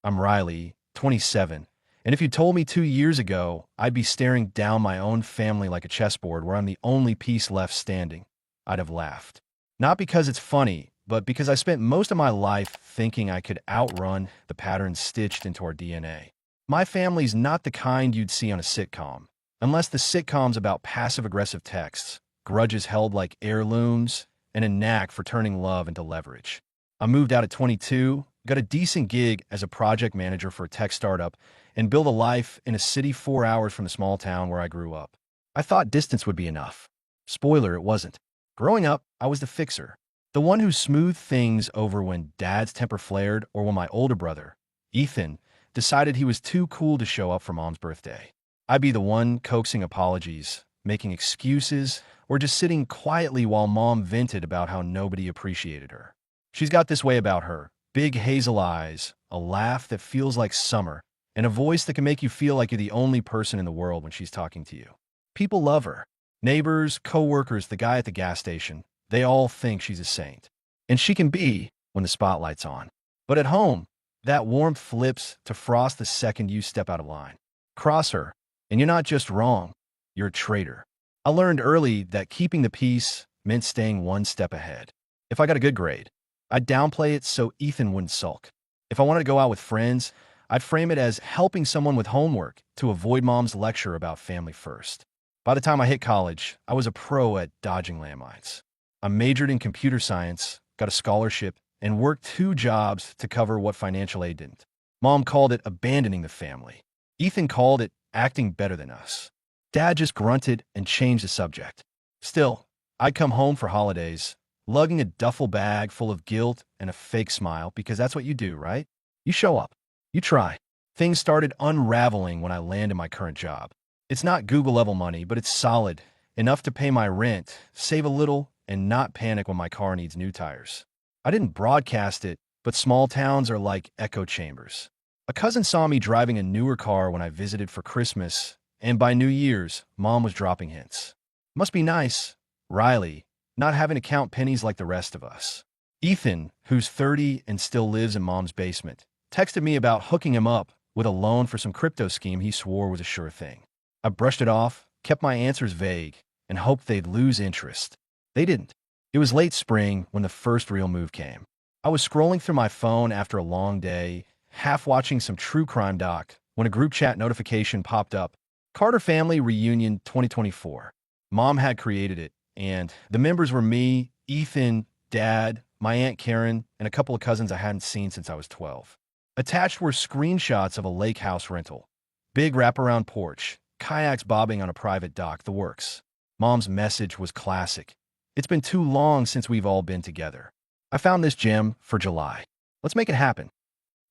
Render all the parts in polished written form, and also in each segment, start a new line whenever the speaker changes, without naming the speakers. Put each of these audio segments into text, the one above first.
I'm Riley, 27, and if you told me 2 years ago I'd be staring down my own family like a chessboard where I'm the only piece left standing, I'd have laughed. Not because it's funny, but because I spent most of my life thinking I could outrun the patterns stitched into our DNA. My family's not the kind you'd see on a sitcom, unless the sitcom's about passive-aggressive texts, grudges held like heirlooms, and a knack for turning love into leverage. I moved out at 22, got a decent gig as a project manager for a tech startup, and built a life in a city 4 hours from the small town where I grew up. I thought distance would be enough. Spoiler, it wasn't. Growing up, I was the fixer, the one who smoothed things over when dad's temper flared or when my older brother, Ethan, decided he was too cool to show up for mom's birthday. I'd be the one coaxing apologies, making excuses, or just sitting quietly while mom vented about how nobody appreciated her. She's got this way about her: big hazel eyes, a laugh that feels like summer, and a voice that can make you feel like you're the only person in the world when she's talking to you. People love her. Neighbors, coworkers, the guy at the gas station, they all think she's a saint. And she can be when the spotlight's on. But at home, that warmth flips to frost the second you step out of line. Cross her, and you're not just wrong, you're a traitor. I learned early that keeping the peace meant staying one step ahead. If I got a good grade, I'd downplay it so Ethan wouldn't sulk. If I wanted to go out with friends, I'd frame it as helping someone with homework to avoid mom's lecture about family first. By the time I hit college, I was a pro at dodging landmines. I majored in computer science, got a scholarship, and worked 2 jobs to cover what financial aid didn't. Mom called it abandoning the family. Ethan called it acting better than us. Dad just grunted and changed the subject. Still, I'd come home for holidays, lugging a duffel bag full of guilt and a fake smile, because that's what you do, right? You show up. You try. Things started unraveling when I landed my current job. It's not Google-level money, but it's solid, enough to pay my rent, save a little, and not panic when my car needs new tires. I didn't broadcast it, but small towns are like echo chambers. A cousin saw me driving a newer car when I visited for Christmas, and by New Year's, Mom was dropping hints. Must be nice, Riley, not having to count pennies like the rest of us. Ethan, who's 30 and still lives in Mom's basement, texted me about hooking him up with a loan for some crypto scheme he swore was a sure thing. I brushed it off, kept my answers vague, and hoped they'd lose interest. They didn't. It was late spring when the first real move came. I was scrolling through my phone after a long day, half watching some true crime doc, when a group chat notification popped up. Carter Family Reunion 2024. Mom had created it, and the members were me, Ethan, Dad, my Aunt Karen, and a couple of cousins I hadn't seen since I was 12. Attached were screenshots of a lake house rental. Big wraparound porch, kayaks bobbing on a private dock, the works. Mom's message was classic. It's been too long since we've all been together. I found this gem for July. Let's make it happen.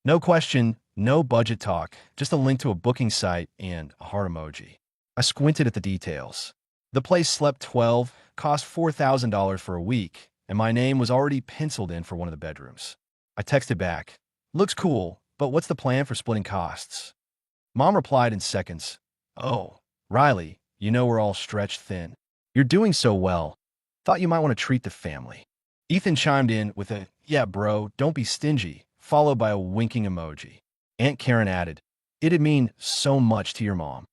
No question, no budget talk, just a link to a booking site and a heart emoji. I squinted at the details. The place slept 12, cost $4,000 for a week, and my name was already penciled in for one of the bedrooms. I texted back, "Looks cool, but what's the plan for splitting costs?" Mom replied in seconds, "Oh, Riley, you know we're all stretched thin. You're doing so well. Thought you might want to treat the family." Ethan chimed in with a, "Yeah, bro, don't be stingy," followed by a winking emoji. Aunt Karen added, "It'd mean so much to your mom."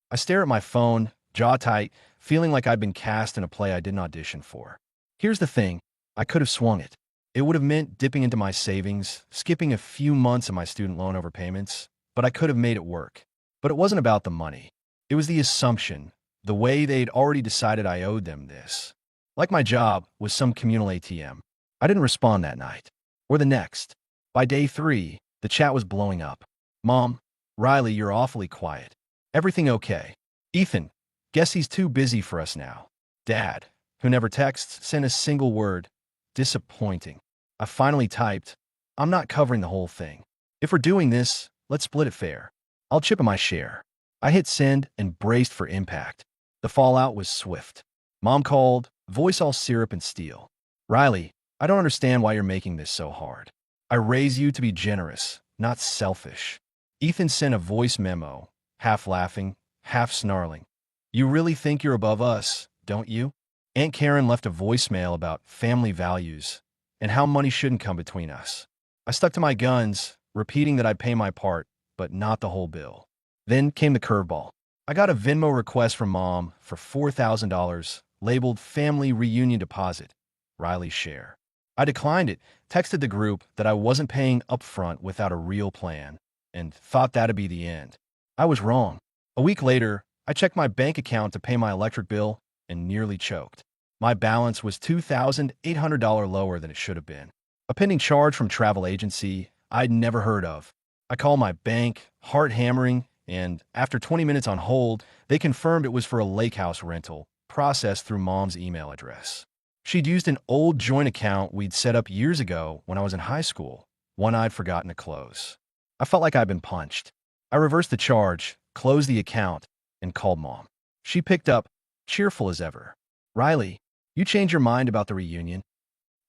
I stare at my phone, jaw tight, feeling like I'd been cast in a play I didn't audition for. Here's the thing, I could have swung it. It would have meant dipping into my savings, skipping a few months of my student loan overpayments, but I could have made it work. But it wasn't about the money. It was the assumption, the way they'd already decided I owed them this. Like my job was some communal ATM. I didn't respond that night. Or the next. By day 3, the chat was blowing up. "Mom, Riley, you're awfully quiet. Everything okay?" Ethan, "Guess he's too busy for us now." Dad, who never texts, sent a single word. "Disappointing." I finally typed, "I'm not covering the whole thing. If we're doing this, let's split it fair. I'll chip in my share." I hit send and braced for impact. The fallout was swift. Mom called, voice all syrup and steel. "Riley, I don't understand why you're making this so hard. I raise you to be generous, not selfish." Ethan sent a voice memo, half laughing, half snarling. "You really think you're above us, don't you?" Aunt Karen left a voicemail about family values and how money shouldn't come between us. I stuck to my guns, repeating that I'd pay my part, but not the whole bill. Then came the curveball. I got a Venmo request from Mom for $4,000, labeled Family Reunion Deposit, Riley's share. I declined it, texted the group that I wasn't paying upfront without a real plan, and thought that'd be the end. I was wrong. A week later, I checked my bank account to pay my electric bill and nearly choked. My balance was $2,800 lower than it should have been. A pending charge from travel agency I'd never heard of. I called my bank, heart hammering, and after 20 minutes on hold, they confirmed it was for a lake house rental, processed through Mom's email address. She'd used an old joint account we'd set up years ago when I was in high school, one I'd forgotten to close. I felt like I'd been punched. I reversed the charge, closed the account, and called Mom. She picked up, cheerful as ever. "Riley, you changed your mind about the reunion?"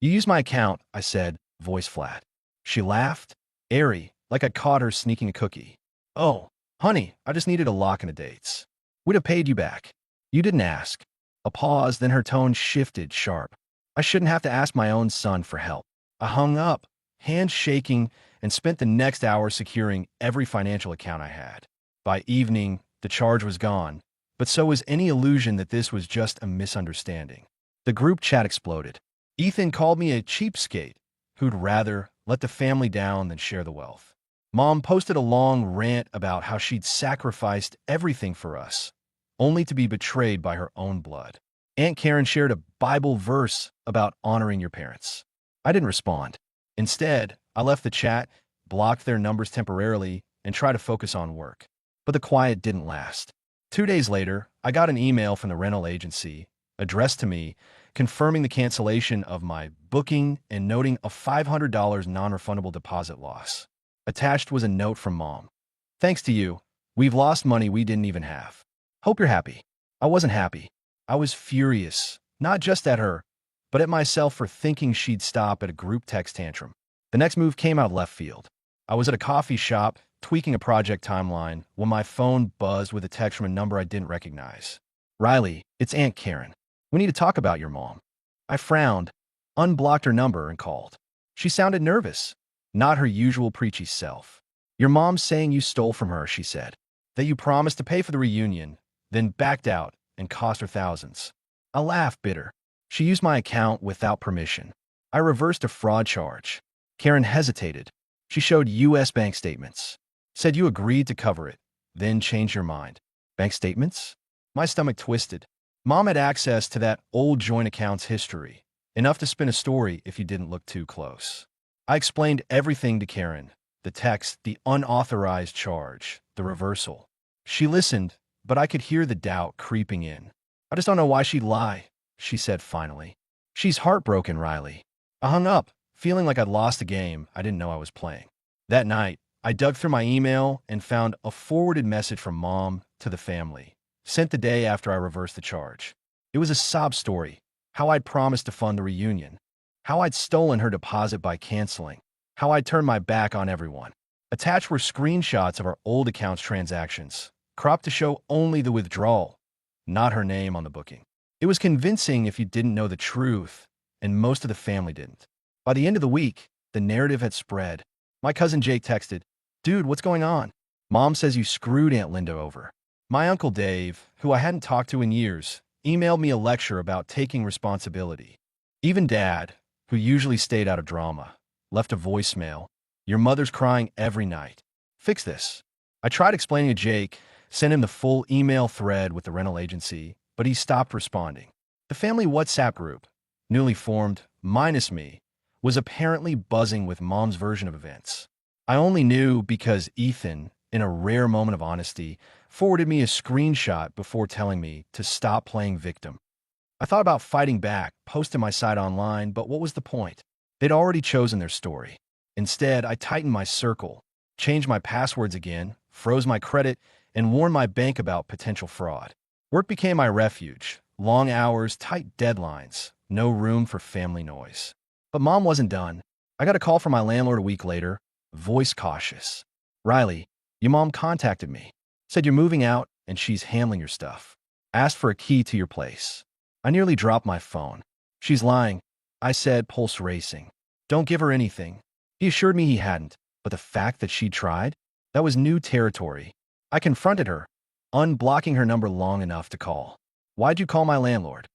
"You used my account," I said, voice flat. She laughed, airy, like I'd caught her sneaking a cookie. "Oh, honey, I just needed a lock in the dates. We'd have paid you back. You didn't ask." A pause, then her tone shifted sharp. I shouldn't have to ask my own son for help. I hung up, hands shaking, and spent the next hour securing every financial account I had. By evening, the charge was gone, but so was any illusion that this was just a misunderstanding. The group chat exploded. Ethan called me a cheapskate who'd rather let the family down than share the wealth. Mom posted a long rant about how she'd sacrificed everything for us, only to be betrayed by her own blood. Aunt Karen shared a Bible verse about honoring your parents. I didn't respond. Instead, I left the chat, blocked their numbers temporarily, and tried to focus on work. But the quiet didn't last. 2 days later, I got an email from the rental agency, addressed to me, confirming the cancellation of my booking and noting a $500 non-refundable deposit loss. Attached was a note from Mom. "Thanks to you, we've lost money we didn't even have. Hope you're happy." I wasn't happy. I was furious, not just at her, but at myself for thinking she'd stop at a group text tantrum. The next move came out of left field. I was at a coffee shop, tweaking a project timeline, when my phone buzzed with a text from a number I didn't recognize. "Riley, it's Aunt Karen. We need to talk about your mom." I frowned, unblocked her number, and called. She sounded nervous, not her usual preachy self. "Your mom's saying you stole from her," she said. "That you promised to pay for the reunion, then backed out and cost her thousands." I laughed, bitter. She used my account without permission. I reversed a fraud charge. Karen hesitated. She showed U.S. bank statements. Said you agreed to cover it, then changed your mind. Bank statements? My stomach twisted. Mom had access to that old joint account's history, enough to spin a story if you didn't look too close. I explained everything to Karen, the text, the unauthorized charge, the reversal. She listened, but I could hear the doubt creeping in. "I just don't know why she'd lie," she said finally. "She's heartbroken, Riley." I hung up, feeling like I'd lost a game I didn't know I was playing. That night, I dug through my email and found a forwarded message from Mom to the family, sent the day after I reversed the charge. It was a sob story, how I'd promised to fund the reunion, how I'd stolen her deposit by canceling, how I'd turned my back on everyone. Attached were screenshots of our old account's transactions, cropped to show only the withdrawal, not her name on the booking. It was convincing if you didn't know the truth, and most of the family didn't. By the end of the week, the narrative had spread. My cousin Jake texted, "Dude, what's going on? Mom says you screwed Aunt Linda over." My Uncle Dave, who I hadn't talked to in years, emailed me a lecture about taking responsibility. Even Dad, who usually stayed out of drama, left a voicemail. "Your mother's crying every night. Fix this." I tried explaining to Jake, sent him the full email thread with the rental agency, but he stopped responding. The family WhatsApp group, newly formed, minus me, was apparently buzzing with Mom's version of events. I only knew because Ethan, in a rare moment of honesty, forwarded me a screenshot before telling me to stop playing victim. I thought about fighting back, posting my side online, but what was the point? They'd already chosen their story. Instead, I tightened my circle, changed my passwords again, froze my credit, and warned my bank about potential fraud. Work became my refuge. Long hours, tight deadlines, no room for family noise. But Mom wasn't done. I got a call from my landlord a week later, voice cautious. "Riley, your mom contacted me. Said you're moving out and she's handling your stuff. Asked for a key to your place." I nearly dropped my phone. "She's lying," I said, pulse racing. "Don't give her anything." He assured me he hadn't. But the fact that she tried? That was new territory. I confronted her, unblocking her number long enough to call. "Why'd you call my landlord?"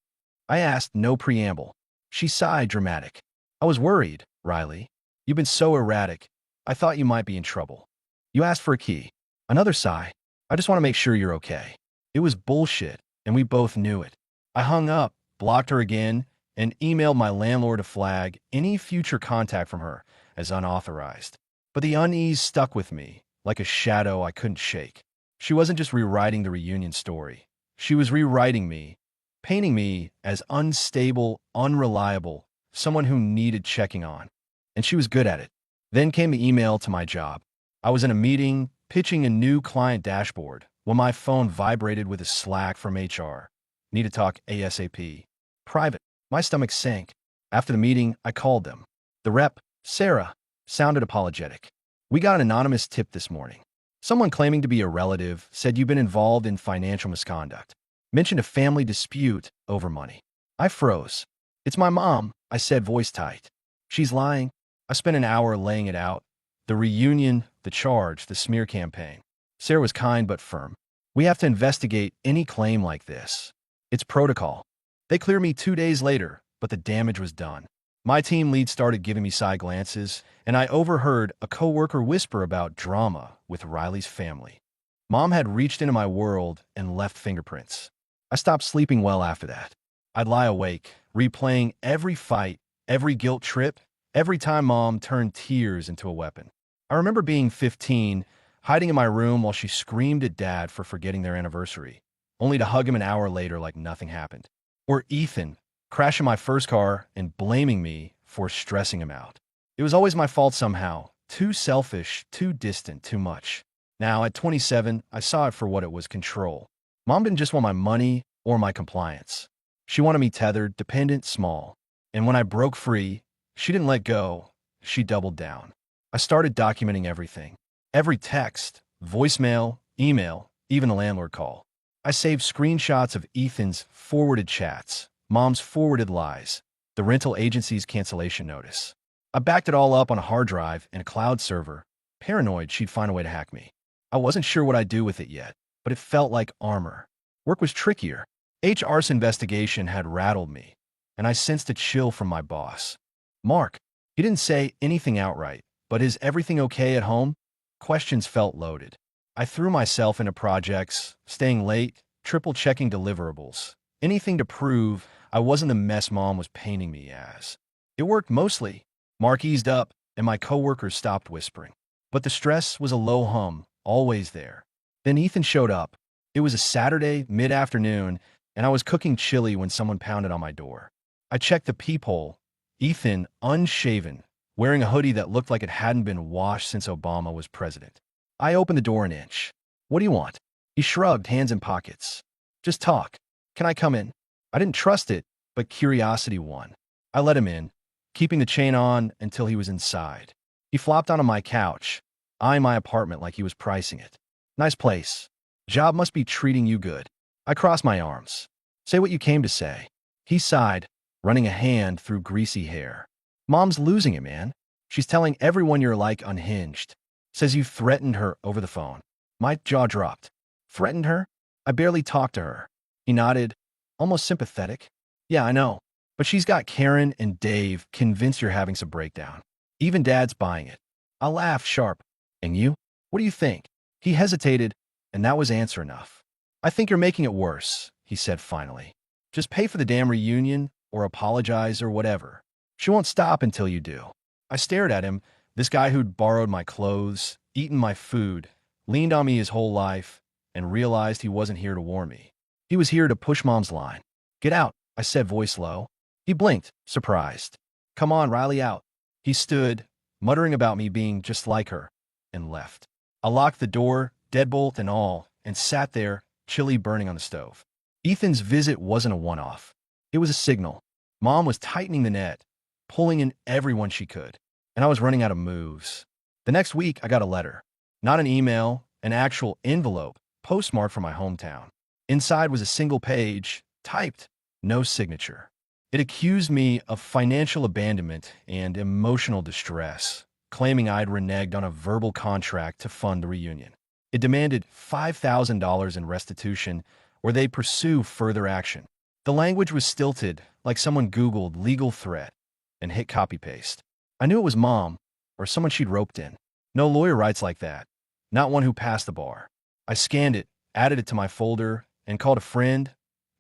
I asked, no preamble. She sighed, dramatic. "I was worried, Riley. You've been so erratic. I thought you might be in trouble. You asked for a key." Another sigh. "I just want to make sure you're okay." It was bullshit, and we both knew it. I hung up, blocked her again, and emailed my landlord to flag any future contact from her as unauthorized. But the unease stuck with me, like a shadow I couldn't shake. She wasn't just rewriting the reunion story. She was rewriting me, painting me as unstable, unreliable, someone who needed checking on. And she was good at it. Then came the email to my job. I was in a meeting, pitching a new client dashboard, when my phone vibrated with a Slack from HR. "Need to talk ASAP. Private." My stomach sank. After the meeting, I called them. The rep, Sarah, sounded apologetic. "We got an anonymous tip this morning. Someone claiming to be a relative said you've been involved in financial misconduct. Mentioned a family dispute over money." I froze. "It's my mom," I said, voice tight. "She's lying." I spent an hour laying it out. The reunion, the charge, the smear campaign. Sarah was kind but firm. "We have to investigate any claim like this. It's protocol." They cleared me 2 days later, but the damage was done. My team lead started giving me side glances, and I overheard a coworker whisper about drama with Riley's family. Mom had reached into my world and left fingerprints. I stopped sleeping well after that. I'd lie awake, replaying every fight, every guilt trip, every time Mom turned tears into a weapon. I remember being 15, hiding in my room while she screamed at Dad for forgetting their anniversary, only to hug him an hour later like nothing happened. Or Ethan, crashing my first car and blaming me for stressing him out. It was always my fault somehow. Too selfish, too distant, too much. Now, at 27, I saw it for what it was: control. Mom didn't just want my money or my compliance. She wanted me tethered, dependent, small. And when I broke free, she didn't let go. She doubled down. I started documenting everything. Every text, voicemail, email, even the landlord call. I saved screenshots of Ethan's forwarded chats, Mom's forwarded lies, the rental agency's cancellation notice. I backed it all up on a hard drive in a cloud server, paranoid she'd find a way to hack me. I wasn't sure what I'd do with it yet, but it felt like armor. Work was trickier. HR's investigation had rattled me, and I sensed a chill from my boss. "Mark." He didn't say anything outright, but "Is everything okay at home?" Questions felt loaded. I threw myself into projects, staying late, triple-checking deliverables, anything to prove I wasn't the mess Mom was painting me as. It worked mostly. Mark eased up, and my coworkers stopped whispering. But the stress was a low hum, always there. Then Ethan showed up. It was a Saturday, mid-afternoon, and I was cooking chili when someone pounded on my door. I checked the peephole. Ethan, unshaven, wearing a hoodie that looked like it hadn't been washed since Obama was president. I opened the door an inch. "What do you want?" He shrugged, hands in pockets. "Just talk. Can I come in?" I didn't trust it, but curiosity won. I let him in, keeping the chain on until he was inside. He flopped onto my couch, eyeing my apartment like he was pricing it. "Nice place. Job must be treating you good." I crossed my arms. "Say what you came to say." He sighed, running a hand through greasy hair. "Mom's losing it, man. She's telling everyone you're like unhinged. Says you threatened her over the phone." My jaw dropped. "Threatened her? I barely talked to her." He nodded, almost sympathetic. "Yeah, I know. But she's got Karen and Dave convinced you're having some breakdown. Even Dad's buying it." I laughed sharp. "And you? What do you think?" He hesitated, and that was answer enough. "I think you're making it worse," he said finally. "Just pay for the damn reunion, or apologize, or whatever. She won't stop until you do." I stared at him, this guy who'd borrowed my clothes, eaten my food, leaned on me his whole life, and realized he wasn't here to warn me. He was here to push Mom's line. "Get out," I said, voice low. He blinked, surprised. "Come on, Riley, out." He stood, muttering about me being just like her, and left. I locked the door, deadbolt and all, and sat there, chili burning on the stove. Ethan's visit wasn't a one-off. It was a signal. Mom was tightening the net, pulling in everyone she could, and I was running out of moves. The next week, I got a letter. Not an email, an actual envelope, postmarked from my hometown. Inside was a single page, typed, no signature. It accused me of financial abandonment and emotional distress, claiming I'd reneged on a verbal contract to fund the reunion. It demanded $5,000 in restitution or they'd pursue further action. The language was stilted, like someone Googled legal threat and hit copy-paste. I knew it was Mom, or someone she'd roped in. No lawyer writes like that, not one who passed the bar. I scanned it, added it to my folder, and called a friend,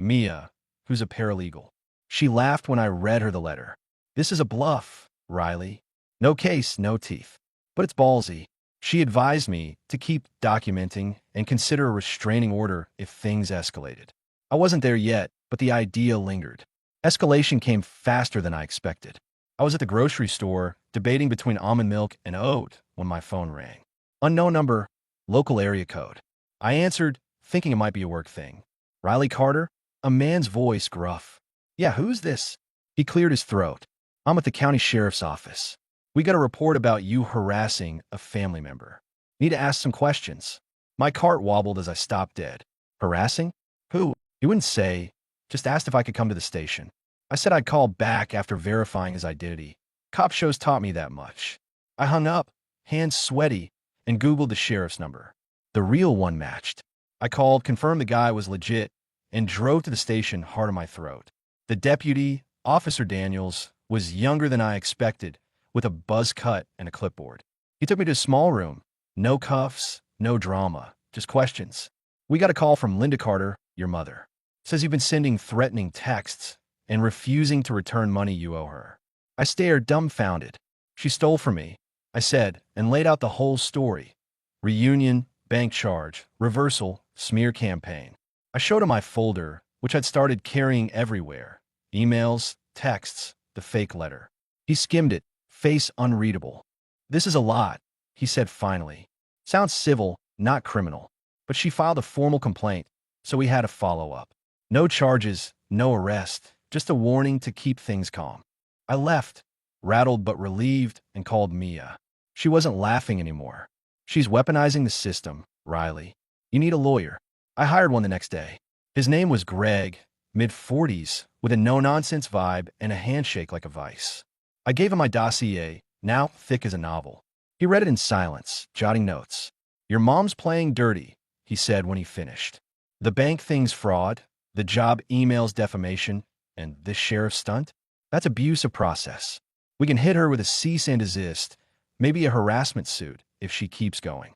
Mia, who's a paralegal. She laughed when I read her the letter. "This is a bluff, Riley. No case, no teeth. But it's ballsy." She advised me to keep documenting and consider a restraining order if things escalated. I wasn't there yet, but the idea lingered. Escalation came faster than I expected. I was at the grocery store, debating between almond milk and oat when my phone rang. Unknown number, local area code. I answered, thinking it might be a work thing. "Riley Carter?" A man's voice gruff. "Yeah, who's this?" He cleared his throat. "I'm at the county sheriff's office. We got a report about you harassing a family member. Need to ask some questions." My cart wobbled as I stopped dead. "Harassing? Who?" He wouldn't say, just asked if I could come to the station. I said I'd call back after verifying his identity. Cop shows taught me that much. I hung up, hands sweaty, and Googled the sheriff's number. The real one matched. I called, confirmed the guy was legit, and drove to the station, heart in my throat. The deputy, Officer Daniels, was younger than I expected, with a buzz cut and a clipboard. He took me to a small room. No cuffs, no drama, just questions. "We got a call from Linda Carter, your mother. Says you've been sending threatening texts and refusing to return money you owe her." I stared, dumbfounded. "She stole from me," I said, and laid out the whole story. Reunion, bank charge, reversal, smear campaign. I showed him my folder, which I'd started carrying everywhere. Emails, texts, the fake letter. He skimmed it, face unreadable. "This is a lot," he said finally. "Sounds civil, not criminal. But she filed a formal complaint, so we had to follow up. No charges, no arrest, just a warning to keep things calm." I left, rattled but relieved, and called Mia. She wasn't laughing anymore. "She's weaponizing the system, Riley. You need a lawyer." I hired one the next day. His name was Greg, mid-40s, with a no-nonsense vibe and a handshake like a vice. I gave him my dossier, now thick as a novel. He read it in silence, jotting notes. "Your mom's playing dirty," he said when he finished. "The bank thing's fraud, the job email's defamation, and this sheriff's stunt? That's abuse of process. We can hit her with a cease and desist, maybe a harassment suit, if she keeps going."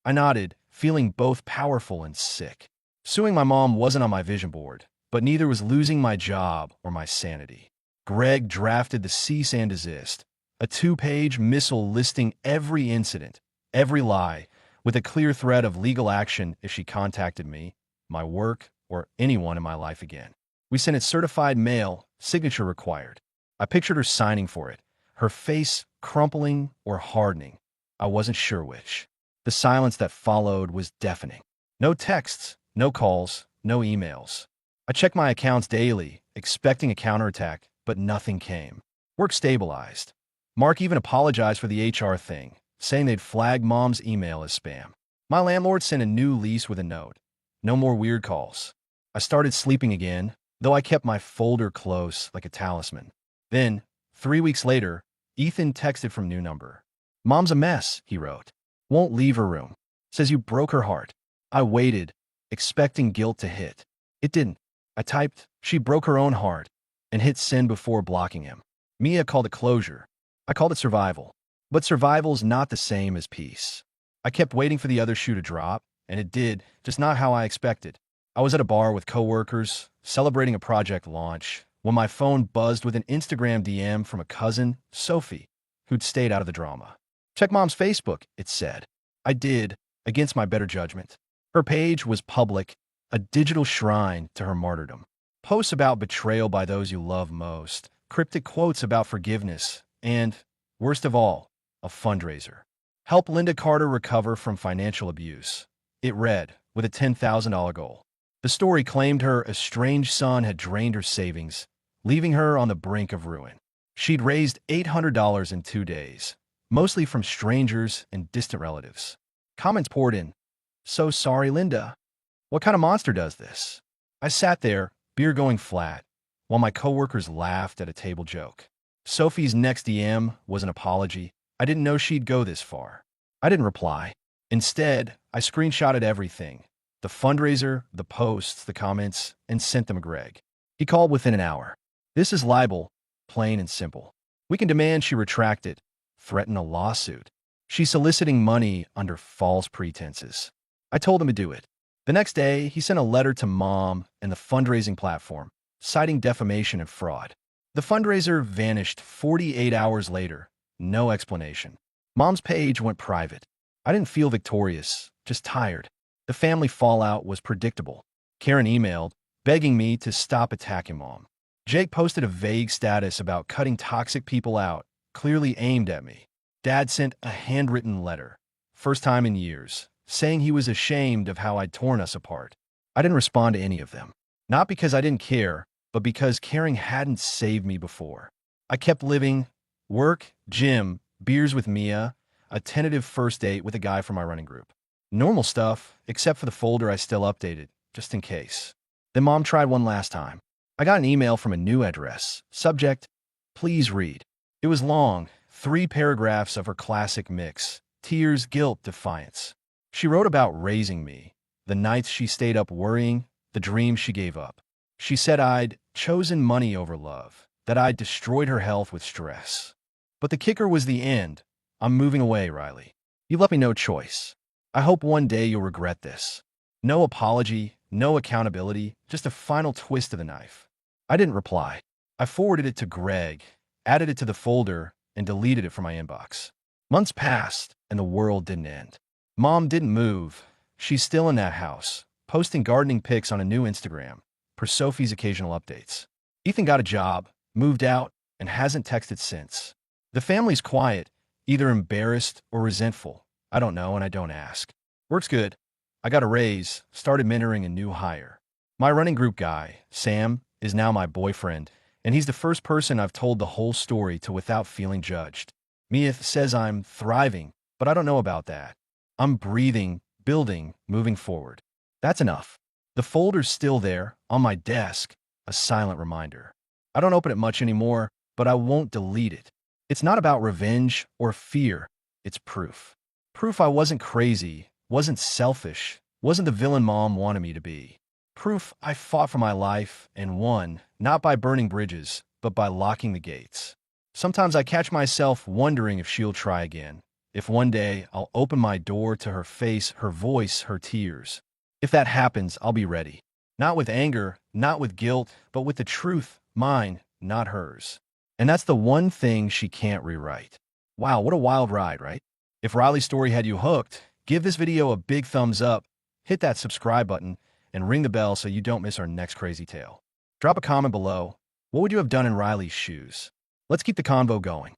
I nodded, feeling both powerful and sick. Suing my mom wasn't on my vision board, but neither was losing my job or my sanity. Greg drafted the cease and desist, a 2-page missile listing every incident, every lie, with a clear threat of legal action if she contacted me, my work, or anyone in my life again. We sent it certified mail, signature required. I pictured her signing for it, her face crumpling or hardening. I wasn't sure which. The silence that followed was deafening. No texts, no calls, no emails. I checked my accounts daily, expecting a counterattack, but nothing came. Work stabilized. Mark even apologized for the HR thing, saying they'd flag Mom's email as spam. My landlord sent a new lease with a note. No more weird calls. I started sleeping again, though I kept my folder close like a talisman. Then, 3 weeks later, Ethan texted from new number. "Mom's a mess," he wrote. "Won't leave her room. Says you broke her heart." I waited, expecting guilt to hit. It didn't. I typed, "She broke her own heart," and hit send before blocking him. Mia called it closure. I called it survival. But survival's not the same as peace. I kept waiting for the other shoe to drop, and it did, just not how I expected. I was at a bar with coworkers, celebrating a project launch, when my phone buzzed with an Instagram DM from a cousin, Sophie, who'd stayed out of the drama. "Check Mom's Facebook," it said. I did, against my better judgment. Her page was public, a digital shrine to her martyrdom. Posts about betrayal by those you love most, cryptic quotes about forgiveness, and, worst of all, a fundraiser. "Help Linda Carter recover from financial abuse," it read, with a $10,000 goal. The story claimed her estranged son had drained her savings, leaving her on the brink of ruin. She'd raised $800 in 2 days, mostly from strangers and distant relatives. Comments poured in. "So sorry, Linda. What kind of monster does this?" I sat there, beer going flat, while my coworkers laughed at a table joke. Sophie's next DM was an apology, I didn't know she'd go this far. I didn't reply. Instead, I screenshotted everything. The fundraiser, the posts, the comments, and sent them to Greg. He called within an hour. This is libel, plain and simple. We can demand she retract it, threaten a lawsuit. She's soliciting money under false pretenses. I told him to do it. The next day, he sent a letter to Mom and the fundraising platform, citing defamation and fraud. The fundraiser vanished 48 hours later. No explanation. Mom's page went private. I didn't feel victorious, just tired. The family fallout was predictable. Karen emailed, begging me to stop attacking Mom. Jake posted a vague status about cutting toxic people out, clearly aimed at me. Dad sent a handwritten letter, first time in years, saying he was ashamed of how I'd torn us apart. I didn't respond to any of them. Not because I didn't care, but because caring hadn't saved me before. I kept living, work, gym, beers with Mia, a tentative first date with a guy from my running group. Normal stuff, except for the folder I still updated, just in case. Then Mom tried one last time. I got an email from a new address. Subject, please read. It was long, 3 paragraphs of her classic mix: tears, guilt, defiance. She wrote about raising me, the nights she stayed up worrying, the dreams she gave up. She said I'd chosen money over love, that I'd destroyed her health with stress. But the kicker was the end. I'm moving away, Riley. You've left me no choice. I hope one day you'll regret this. No apology, no accountability, just a final twist of the knife. I didn't reply. I forwarded it to Greg, added it to the folder, and deleted it from my inbox. Months passed, and the world didn't end. Mom didn't move. She's still in that house, posting gardening pics on a new Instagram, per Sophie's occasional updates. Ethan got a job, moved out, and hasn't texted since. The family's quiet, either embarrassed or resentful. I don't know, and I don't ask. Work's good. I got a raise, started mentoring a new hire. My running group guy, Sam, is now my boyfriend, and he's the first person I've told the whole story to without feeling judged. Mia says I'm thriving, but I don't know about that. I'm breathing, building, moving forward. That's enough. The folder's still there, on my desk, a silent reminder. I don't open it much anymore, but I won't delete it. It's not about revenge or fear. It's proof. Proof I wasn't crazy, wasn't selfish, wasn't the villain Mom wanted me to be. Proof I fought for my life and won, not by burning bridges, but by locking the gates. Sometimes I catch myself wondering if she'll try again, if one day I'll open my door to her face, her voice, her tears. If that happens, I'll be ready. Not with anger, not with guilt, but with the truth, mine, not hers. And that's the one thing she can't rewrite. Wow, what a wild ride, right? If Riley's story had you hooked, give this video a big thumbs up, hit that subscribe button, and ring the bell so you don't miss our next crazy tale. Drop a comment below. What would you have done in Riley's shoes? Let's keep the convo going.